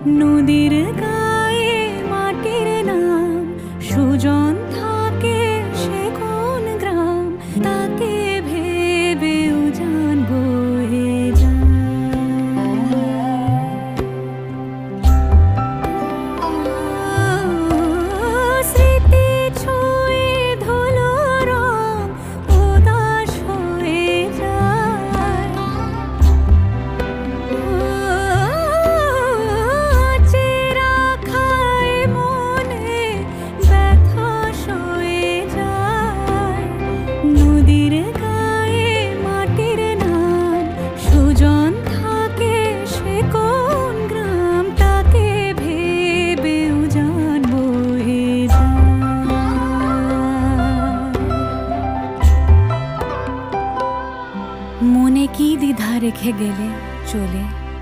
নদীর গায়ে মাটির নাম সুজন থাকে সে কোন গ্রাম, তাকে ভেবে উজান বয়ে স্মৃতি ছুঁয়ে ধুলো রং উদাস হয়ে যায়। চেরা খায় মনে ব্যথা সয়ে যায়। নদীর গায়ে মাটির নাম সুজন থাকে সে কোন গ্রাম, তাকে ভেবে উজান বয়ে মনে কি দ্বিধা রেখে গেলে চলে